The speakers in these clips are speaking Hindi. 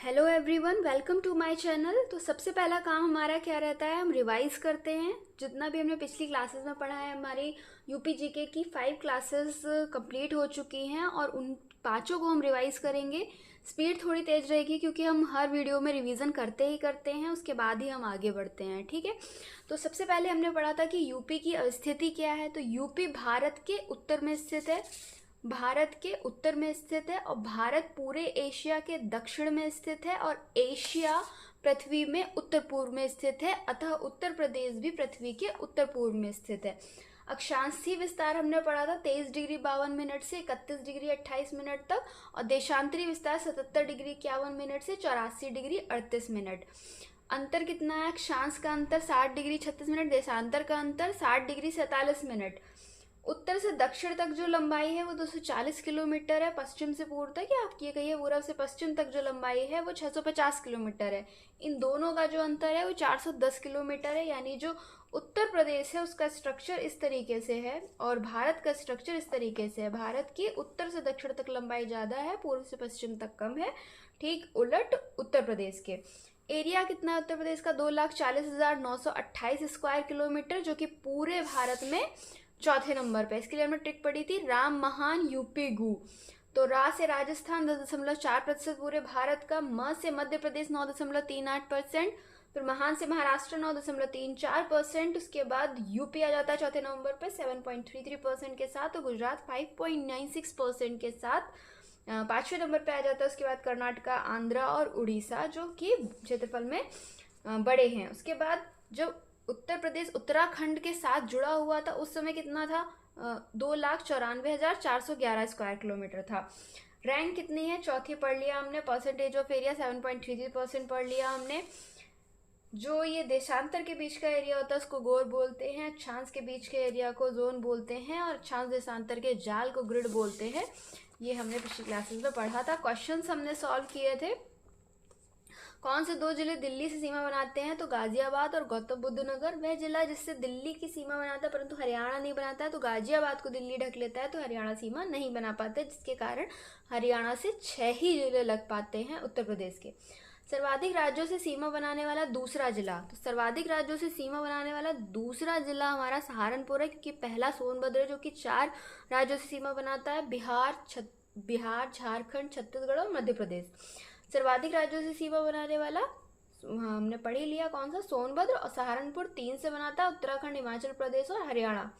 Hello everyone, welcome to my channel. तो सबसे पहला काम हमारा क्या रहता है, हम रिवाइज करते हैं जितना भी हमने पिछली क्लासेस में पढ़ा है। हमारी यूपी जीके की 5 क्लासेस कंप्लीट हो चुकी हैं और उन पांचों को हम रिवाइज करेंगे। स्पीड थोड़ी तेज रहेगी क्योंकि हम हर वीडियो में रिवीजन करते ही करते हैं, उसके बाद ही हम आगे बढ़ते हैं। ठीक है, तो सबसे पहले हमने पढ़ा था कि यूपी की स्थिति क्या है। तो यूपी भारत के उत्तर में स्थित है, भारत के उत्तर में स्थित है और भारत पूरे एशिया के दक्षिण में स्थित है और एशिया पृथ्वी में उत्तर पूर्व में स्थित है। अतः उत्तर प्रदेश भी पृथ्वी के उत्तर पूर्व में स्थित है। अक्षांशीय विस्तार हमने पढ़ा था 23 डिग्री 52 मिनट से 31 डिग्री 28 मिनट तक, और देशांतरी विस्तार 77 डिग्री 51 मिनट से 84 डिग्री 38 मिनट। अंतर कितना है? अक्षांश का अंतर 60 डिग्री 36 मिनट, देशांतर का अंतर 60 डिग्री 47 मिनट। उत्तर से दक्षिण तक जो लंबाई है वो 240 किलोमीटर है। पश्चिम से पूर्व तक, या आप ये कहिए पूर्व से पश्चिम तक जो लंबाई है वो 650 किलोमीटर है। इन दोनों का जो अंतर है वो 410 किलोमीटर है। यानी जो उत्तर प्रदेश है उसका स्ट्रक्चर इस तरीके से है और भारत का स्ट्रक्चर इस तरीके से है। भारत की उत्तर से दक्षिण तक लंबाई ज़्यादा है, पूर्व से पश्चिम तक कम है। ठीक उलट उत्तर प्रदेश के। एरिया कितना है उत्तर प्रदेश का? 2,40,928 स्क्वायर किलोमीटर, जो कि पूरे भारत में चौथे नंबर पे। इसके लिए हमने ट्रिक पढ़ी थी, राम महान यूपी गु। तो रा से राजस्थान 10.4% पूरे भारत का, म से मध्य प्रदेश 9.38%, फिर महान से महाराष्ट्र 9.34%। उसके बाद यूपी आ जाता है चौथे नंबर पे 7.33% के साथ, और गुजरात 5.96% के साथ पांचवें नंबर पे आ जाता है। उसके बाद कर्नाटका, आंध्रा और उड़ीसा जो कि क्षेत्रफल में बड़े हैं। उसके बाद जब उत्तर प्रदेश उत्तराखंड के साथ जुड़ा हुआ था उस समय कितना था? 2,94,411 स्क्वायर किलोमीटर था। रैंक कितनी है? चौथी पढ़ लिया हमने। परसेंटेज ऑफ एरिया 7.33% पढ़ लिया हमने। जो ये देशांतर के बीच का एरिया होता है उसको गोर बोलते हैं, अक्षांश के बीच के एरिया को जोन बोलते हैं, और अक्षांश देशांतर के जाल को ग्रिड बोलते हैं। ये हमने पिछली क्लासेस में पढ़ा था। क्वेश्चंस हमने सॉल्व किए थे। कौन से दो जिले दिल्ली से सीमा बनाते हैं? तो गाजियाबाद और गौतम बुद्ध नगर। वह जिला जिससे दिल्ली की सीमा बनाता है परंतु हरियाणा नहीं बनाता है, तो गाजियाबाद को दिल्ली ढक लेता है तो हरियाणा सीमा नहीं बना पाते, जिसके कारण हरियाणा से 6 ही जिले लग पाते हैं उत्तर प्रदेश के। सर्वाधिक राज्यों से सीमा बनाने वाला दूसरा जिला। तो सर्वाधिक राज्यों से सीमा बनाने वाला दूसरा जिला हमारा सहारनपुर है, क्योंकि पहला सोनभद्र है जो कि 4 राज्यों से सीमा बनाता है, बिहार, झारखंड, छत्तीसगढ़ और मध्य प्रदेश। सर्वाधिक राज्यों से सीमा बनाने वाला हमने पढ़ ही लिया कौन सा, सोनभद्र, और सहारनपुर 3 से बनाता है, उत्तराखंड, हिमाचल प्रदेश और हरियाणा।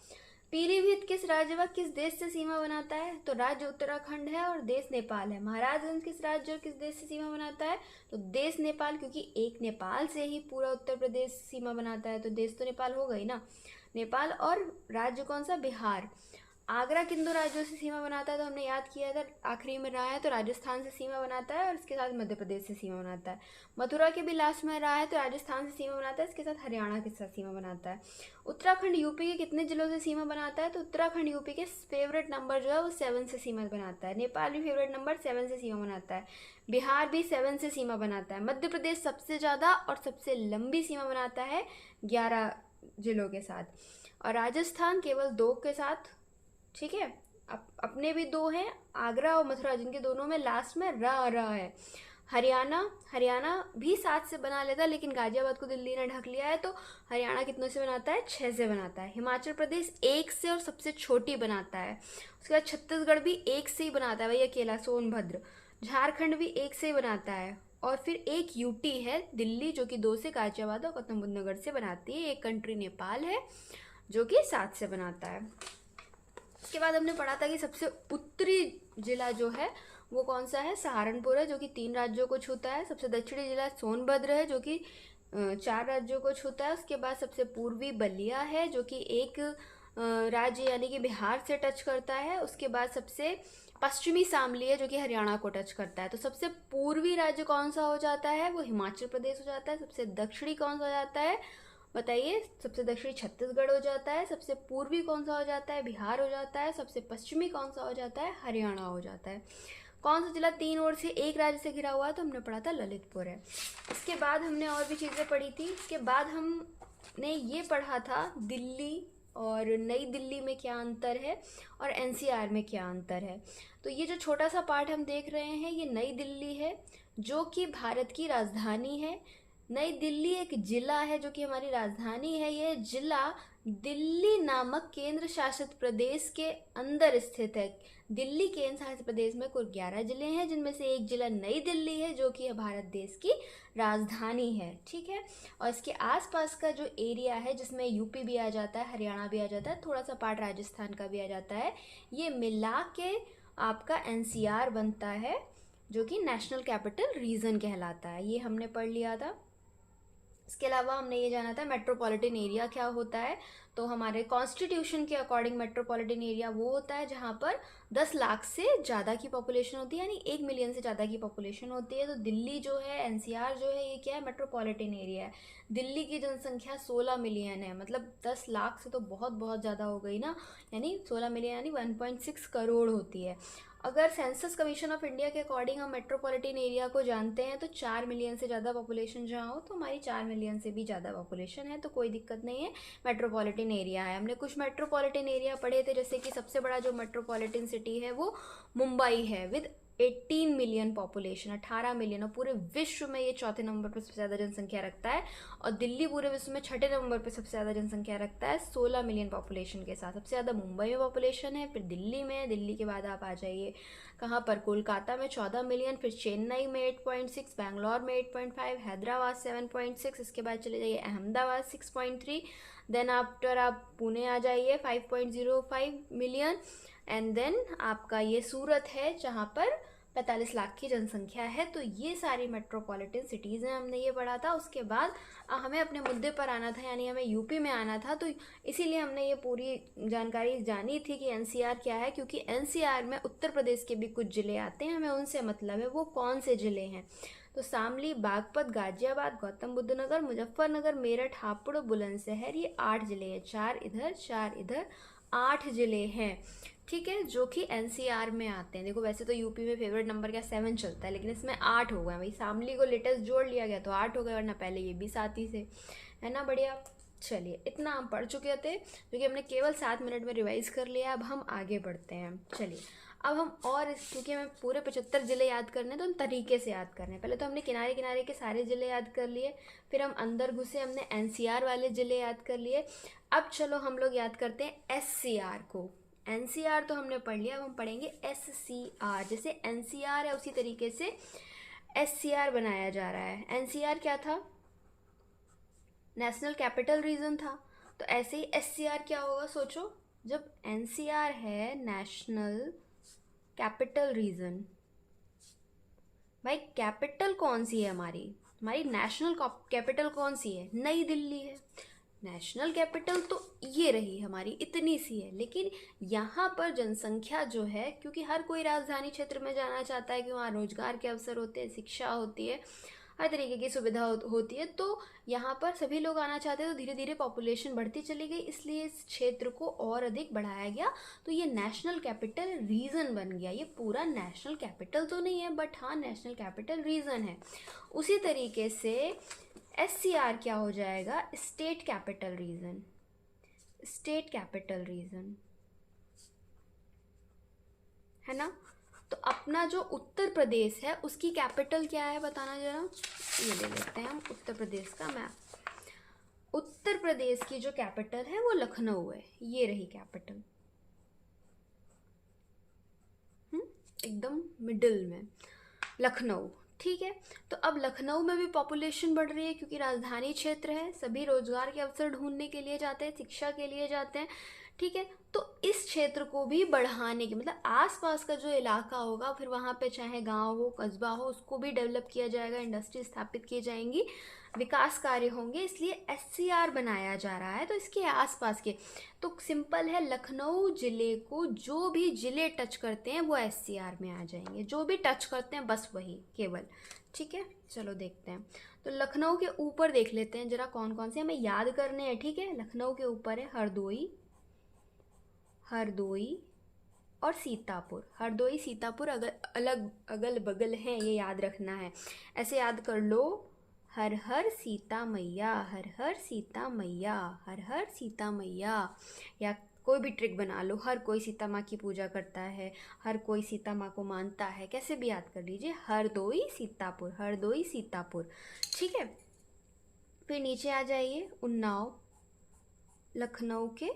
पीलीभीत किस राज्य व किस देश से सीमा बनाता है? तो राज्य उत्तराखंड है और देश नेपाल है। महाराजगंज किस राज्य और किस देश से सीमा बनाता है? तो देश नेपाल, क्योंकि एक नेपाल से ही पूरा उत्तर प्रदेश सीमा बनाता है, तो देश तो नेपाल हो गई ना, नेपाल। और राज्य कौन सा? बिहार। आगरा किन दो राज्यों से सीमा बनाता है? तो हमने याद किया था, आखिरी में रहा है तो राजस्थान से सीमा बनाता है और इसके साथ मध्य प्रदेश से सीमा बनाता है। मथुरा के भी लास्ट में रहा है तो राजस्थान से सीमा बनाता है, इसके साथ हरियाणा के साथ सीमा बनाता है। उत्तराखंड यूपी के कितने जिलों से सीमा बनाता है? तो उत्तराखंड यूपी के फेवरेट नंबर जो है वो 7 से सीमा बनाता है। नेपाल भी फेवरेट नंबर 7 से सीमा बनाता है। बिहार भी 7 से सीमा बनाता है। मध्य प्रदेश सबसे ज़्यादा और सबसे लंबी सीमा बनाता है 11 जिलों के साथ, और राजस्थान केवल 2 के साथ। ठीक है, अपने भी 2 हैं, आगरा और मथुरा, जिनके दोनों में लास्ट में रहा है। हरियाणा भी 7 से बना लेता है, लेकिन गाजियाबाद को दिल्ली ने ढक लिया है, तो हरियाणा कितनों से बनाता है? 6 से बनाता है। हिमाचल प्रदेश 1 से और सबसे छोटी बनाता है। उसके बाद छत्तीसगढ़ भी 1 से ही बनाता है, वही अकेला सोनभद्र। झारखंड भी 1 से ही बनाता है, और फिर एक यूटी है दिल्ली जो कि 2 से गाजियाबाद और गौतम बुद्ध नगर से बनाती है। एक कंट्री नेपाल है जो कि 7 से बनाता है। उसके बाद हमने पढ़ा था कि सबसे उत्तरी जिला जो है वो कौन सा है? सहारनपुर है, जो कि 3 राज्यों को छूता है। सबसे दक्षिणी जिला सोनभद्र है, जो कि 4 राज्यों को छूता है। उसके बाद सबसे पूर्वी बलिया है, जो कि एक राज्य यानी कि बिहार से टच करता है। उसके बाद सबसे पश्चिमी शामली है, जो कि हरियाणा को टच करता है। तो सबसे पूर्वी राज्य कौन सा हो जाता है? वो हिमाचल प्रदेश हो जाता है। सबसे दक्षिणी कौन सा हो जाता है? बताइए। सबसे दक्षिणी छत्तीसगढ़ हो जाता है। सबसे पूर्वी कौन सा हो जाता है? बिहार हो जाता है। सबसे पश्चिमी कौन सा हो जाता है? हरियाणा हो जाता है। कौन सा जिला 3 ओर से एक राज्य से घिरा हुआ है? तो हमने पढ़ा था ललितपुर है। इसके बाद हमने और भी चीज़ें पढ़ी थी। इसके बाद हमने ये पढ़ा था दिल्ली और नई दिल्ली में क्या अंतर है और एनसीआर में क्या अंतर है। तो ये जो छोटा सा पार्ट हम देख रहे हैं ये नई दिल्ली है, जो कि भारत की राजधानी है। नई दिल्ली एक जिला है जो कि हमारी राजधानी है। यह जिला दिल्ली नामक केंद्र शासित प्रदेश के अंदर स्थित है। दिल्ली केंद्र शासित प्रदेश में कुल 11 जिले हैं, जिनमें से एक जिला नई दिल्ली है जो कि भारत देश की राजधानी है। ठीक है, और इसके आसपास का जो एरिया है, जिसमें यूपी भी आ जाता है, हरियाणा भी आ जाता है, थोड़ा सा पार्ट राजस्थान का भी आ जाता है, ये मिला के आपका एनसीआर बनता है, जो कि नेशनल कैपिटल रीजन कहलाता है। ये हमने पढ़ लिया था। इसके अलावा हमने ये जाना था मेट्रोपॉलिटन एरिया क्या होता है। तो हमारे कॉन्स्टिट्यूशन के अकॉर्डिंग मेट्रोपॉलिटन एरिया वो होता है जहाँ पर 10 लाख से ज़्यादा की पॉपुलेशन होती है, यानी 1 मिलियन से ज़्यादा की पॉपुलेशन होती है। तो दिल्ली जो है, एनसीआर जो है, ये क्या है, मेट्रोपॉलिटन एरिया है। दिल्ली की जनसंख्या 16 मिलियन है, मतलब 10 लाख से तो बहुत बहुत ज़्यादा हो गई ना, यानी 16 मिलियन यानी 1.6 करोड़ होती है। अगर सेंसस कमीशन ऑफ इंडिया के अकॉर्डिंग हम मेट्रोपॉलिटन एरिया को जानते हैं तो 4 मिलियन से ज़्यादा पॉपुलेशन जहाँ हो, तो हमारी 4 मिलियन से भी ज़्यादा पॉपुलेशन है, तो कोई दिक्कत नहीं है, मेट्रोपॉलिटन एरिया है। हमने कुछ मेट्रोपॉलिटन एरिया पढ़े थे, जैसे कि सबसे बड़ा जो मेट्रोपॉलिटन सिटी है वो मुंबई है, विद 18 मिलियन पॉपुलेशन, 18 मिलियन, और पूरे विश्व में ये चौथे नंबर पर सबसे ज़्यादा जनसंख्या रखता है। और दिल्ली पूरे विश्व में छठे नंबर पर सबसे ज़्यादा जनसंख्या रखता है 16 मिलियन पॉपुलेशन के साथ। सबसे ज़्यादा मुंबई में पॉपुलेशन है, फिर दिल्ली में, दिल्ली के बाद आप आ जाइए कहाँ पर, कोलकाता में 14 मिलियन, फिर चेन्नई में 8.6, बैंगलोर में 8.5, हैदराबाद 7.6, इसके बाद चले जाइए अहमदाबाद 6.3, देन आफ्टर आप पुणे आ जाइए 5.05 मिलियन, एंड देन आपका ये सूरत है जहाँ पर 45 लाख की जनसंख्या है। तो ये सारी मेट्रोपॉलिटन सिटीज़ हैं, हमने ये पढ़ा था। उसके बाद हमें अपने मुद्दे पर आना था, यानी हमें यूपी में आना था, तो इसीलिए हमने ये पूरी जानकारी जानी थी कि एनसीआर क्या है, क्योंकि एनसीआर में उत्तर प्रदेश के भी कुछ ज़िले आते हैं, हमें उनसे मतलब है वो कौन से ज़िले हैं। तो शामली, बागपत, गाजियाबाद, गौतम बुद्ध नगर, मुजफ्फरनगर, मेरठ, हापुड़, बुलंदशहर, ये 8 ज़िले हैं, 4 इधर 4 इधर, 8 ज़िले हैं। ठीक है, जो कि एनसीआर में आते हैं। देखो वैसे तो यूपी में फेवरेट नंबर क्या 7 चलता है, लेकिन इसमें 8 हो गए भाई, शामली को लेटेस्ट जोड़ लिया गया तो 8 हो गए, वरना पहले ये भी 7 ही से, है ना। बढ़िया, चलिए इतना हम पढ़ चुके थे, जो कि हमने केवल 7 मिनट में रिवाइज कर लिया। अब हम आगे बढ़ते हैं। चलिए अब हम, और क्योंकि हमें पूरे 75 ज़िले याद करने, तो हम तरीके से याद करने। पहले तो हमने किनारे किनारे के सारे ज़िले याद कर लिए, फिर हम अंदर घुसे, हमने एनसीआर वाले ज़िले याद कर लिए। अब चलो हम लोग याद करते हैं एससीआर को। एनसीआर तो हमने पढ़ लिया, अब हम पढ़ेंगे एससीआर। जैसे एनसीआर है उसी तरीके से एससीआर बनाया जा रहा है। एनसीआर क्या था, नेशनल कैपिटल रीजन था, तो ऐसे ही एससीआर क्या होगा, सोचो। जब एनसीआर है नेशनल कैपिटल रीजन, भाई कैपिटल कौन सी है हमारी, हमारी नेशनल कैपिटल कौन सी है, नई दिल्ली है। नेशनल कैपिटल तो ये रही हमारी, इतनी सी है, लेकिन यहाँ पर जनसंख्या जो है, क्योंकि हर कोई राजधानी क्षेत्र में जाना चाहता है कि वहाँ रोजगार के अवसर होते हैं, शिक्षा होती है, हर तरीके की सुविधा होती है, तो यहाँ पर सभी लोग आना चाहते हैं, तो धीरे धीरे पॉपुलेशन बढ़ती चली गई, इसलिए इस क्षेत्र को और अधिक बढ़ाया गया, तो ये नेशनल कैपिटल रीजन बन गया। ये पूरा नेशनल कैपिटल तो नहीं है, बट हाँ नेशनल कैपिटल रीजन है। उसी तरीके से एससीआर क्या हो जाएगा, state capital region, state capital region, है ना। तो अपना जो उत्तर प्रदेश है उसकी कैपिटल क्या है, बताना जरा। ये ले लेते हैं हम उत्तर प्रदेश का मैप। उत्तर प्रदेश की जो कैपिटल है वो लखनऊ है, ये रही कैपिटल, एकदम मिडिल में लखनऊ। ठीक है, तो अब लखनऊ में भी पॉपुलेशन बढ़ रही है, क्योंकि राजधानी क्षेत्र है, सभी रोजगार के अवसर ढूंढने के लिए जाते हैं, शिक्षा के लिए जाते हैं। ठीक है, तो इस क्षेत्र को भी बढ़ाने की, मतलब आसपास का जो इलाका होगा, फिर वहाँ पे चाहे गांव हो, कस्बा हो, उसको भी डेवलप किया जाएगा, इंडस्ट्री स्थापित की जाएंगी, विकास कार्य होंगे, इसलिए एससीआर बनाया जा रहा है। तो इसके आसपास के, तो सिंपल है, लखनऊ जिले को जो भी जिले टच करते हैं वो एससीआर में आ जाएंगे, जो भी टच करते हैं बस वही केवल। ठीक है, चलो देखते हैं। तो लखनऊ के ऊपर देख लेते हैं जरा कौन कौन से हमें याद करने हैं। ठीक है, लखनऊ के ऊपर है हरदोई, हरदोई और सीतापुर। हरदोई सीतापुर अलग अगल बगल हैं, ये याद रखना है। ऐसे याद कर लो, हर हर सीता मैया, हर हर सीता मैया, हर हर सीता मैया, या कोई भी ट्रिक बना लो, हर कोई सीता माँ की पूजा करता है, हर कोई सीता माँ को मानता है, कैसे भी याद कर लीजिए, हरदोई सीतापुर, हरदोई सीतापुर, ठीक है। फिर नीचे आ जाइए, उन्नाव, लखनऊ के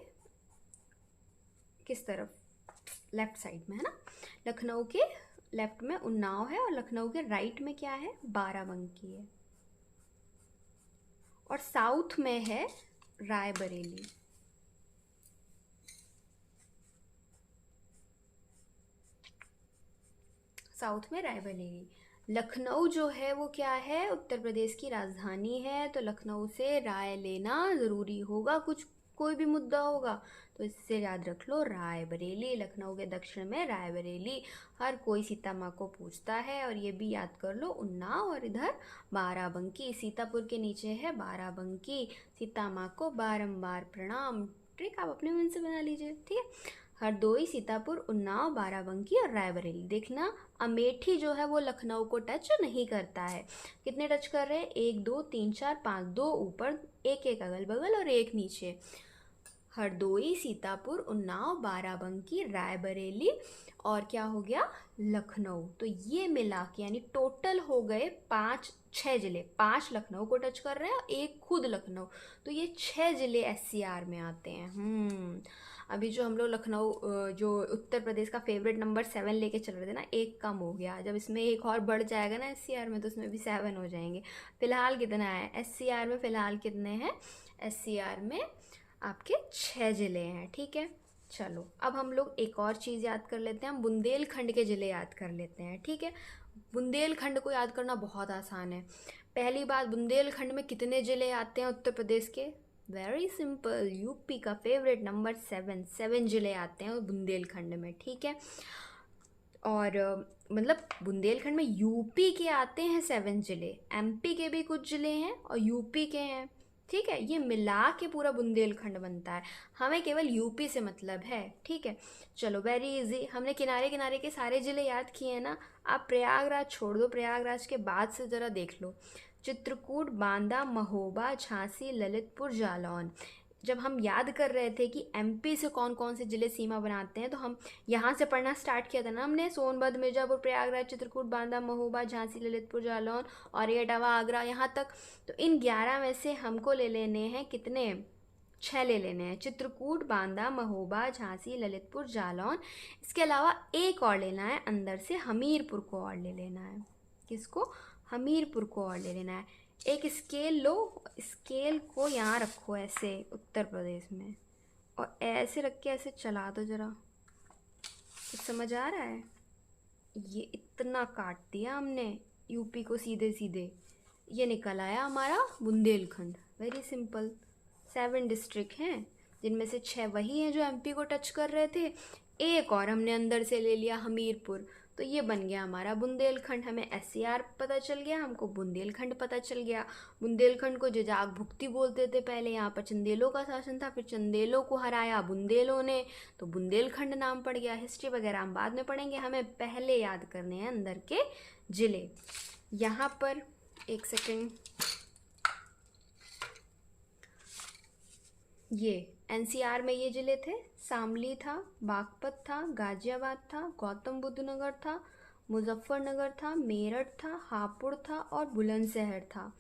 किस तरफ, लेफ्ट साइड में है ना, लखनऊ के लेफ्ट में उन्नाव है और लखनऊ के राइट में क्या है, बाराबंकी है, और साउथ में है रायबरेली। साउथ में रायबरेली। लखनऊ जो है वो क्या है, उत्तर प्रदेश की राजधानी है, तो लखनऊ से राय लेना ज़रूरी होगा, कुछ कोई भी मुद्दा होगा तो इससे याद रख लो, रायबरेली, लखनऊ के दक्षिण में रायबरेली, हर कोई सीता माँ को पूजता है। और ये भी याद कर लो, उन्नाव, और इधर बाराबंकी, सीतापुर के नीचे है बाराबंकी, सीता माँ को बारंबार प्रणाम। ट्रिक आप अपने मन से बना लीजिए, ठीक है। हरदोई, सीतापुर, उन्नाव, बाराबंकी और रायबरेली। देखना अमेठी जो है वो लखनऊ को टच नहीं करता है। कितने टच कर रहे हैं, 1 2 3 4 5, 2 ऊपर, एक एक अगल बगल और एक नीचे। हरदोई, सीतापुर, उन्नाव, बाराबंकी, रायबरेली और क्या हो गया, लखनऊ। तो ये मिला के यानी टोटल हो गए 6 जिले, 5 लखनऊ को टच कर रहे हैं और एक खुद लखनऊ, तो ये 6 जिले SCR में आते हैं। अभी जो हम लोग लखनऊ जो उत्तर प्रदेश का फेवरेट नंबर 7 लेके चल रहे थे ना, एक कम हो गया, जब इसमें एक और बढ़ जाएगा ना SCR में तो उसमें भी 7 हो जाएंगे। फिलहाल कितना है SCR में, फिलहाल कितने हैं SCR में, आपके 6 ज़िले हैं, ठीक है। चलो अब हम लोग एक और चीज़ याद कर लेते हैं, हम बुंदेलखंड के ज़िले याद कर लेते हैं, ठीक है। बुंदेलखंड को याद करना बहुत आसान है। पहली बात, बुंदेलखंड में कितने ज़िले आते हैं उत्तर प्रदेश के, वेरी सिंपल, यूपी का फेवरेट नंबर 7 ज़िले आते हैं बुंदेलखंड में, ठीक है। और मतलब बुंदेलखंड में यूपी के आते हैं 7 ज़िले, MP के भी कुछ ज़िले हैं और यूपी के हैं, ठीक है। ये मिला के पूरा बुंदेलखंड बनता है, हमें केवल यूपी से मतलब है, ठीक है। चलो वेरी इजी, हमने किनारे किनारे के सारे ज़िले याद किए हैं ना। आप प्रयागराज छोड़ दो, प्रयागराज के बाद से ज़रा देख लो, चित्रकूट, बांदा, महोबा, झांसी, ललितपुर, जालौन। जब हम याद कर रहे थे कि MP से कौन कौन से ज़िले सीमा बनाते हैं तो हम यहाँ से पढ़ना स्टार्ट किया था ना हमने, सोनभद्र, मिर्ज़ापुर, प्रयागराज, चित्रकूट, बांदा, महोबा, झांसी, ललितपुर, जालौन और ये इटावा, आगरा, यहाँ तक। तो इन 11 में से हमको ले लेने हैं कितने, 6 ले लेने हैं, चित्रकूट, बांदा, महोबा, झांसी, ललितपुर, जालौन। इसके अलावा एक और लेना है अंदर से, हमीरपुर को और ले लेना है। किसको, हमीरपुर को और ले लेना है। एक स्केल लो, स्केल को यहाँ रखो ऐसे उत्तर प्रदेश में, और ऐसे रख के ऐसे चला दो जरा, कुछ समझ आ रहा है। ये इतना काट दिया हमने यूपी को सीधे सीधे, ये निकल आया हमारा बुंदेलखंड। वेरी सिंपल, 7 डिस्ट्रिक्ट हैं जिनमें से 6 वही हैं जो MP को टच कर रहे थे, एक और हमने अंदर से ले लिया हमीरपुर, तो ये बन गया हमारा बुंदेलखंड। हमें SCR पता चल गया, हमको बुंदेलखंड पता चल गया। बुंदेलखंड को जजाक भुक्ति बोलते थे पहले, यहाँ पर चंदेलों का शासन था, फिर चंदेलों को हराया बुंदेलों ने, तो बुंदेलखंड नाम पड़ गया। हिस्ट्री वगैरह हम बाद में पढ़ेंगे, हमें पहले याद करने हैं अंदर के ज़िले। यहाँ पर एक सेकेंड, ये NCR में ये ज़िले थे, शामली था, बागपत था, गाजियाबाद था, गौतम बुद्ध नगर था, मुजफ्फरनगर था, मेरठ था, हापुड़ था और बुलंदशहर था।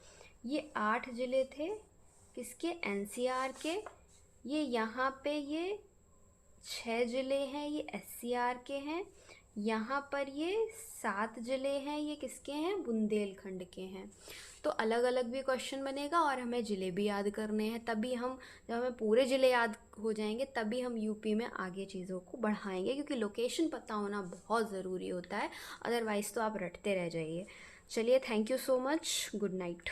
ये 8 ज़िले थे किसके, NCR के। ये यहाँ पे ये 6 ज़िले हैं, ये SCR के हैं। यहाँ पर ये 7 ज़िले हैं, ये किसके हैं, बुंदेलखंड के हैं। तो अलग अलग भी क्वेश्चन बनेगा और हमें ज़िले भी याद करने हैं, तभी हम, जब हमें पूरे ज़िले याद हो जाएंगे तभी हम यूपी में आगे चीज़ों को बढ़ाएंगे, क्योंकि लोकेशन पता होना बहुत ज़रूरी होता है, अदरवाइज़ तो आप रटते रह जाइए। चलिए, thank you so much, good night.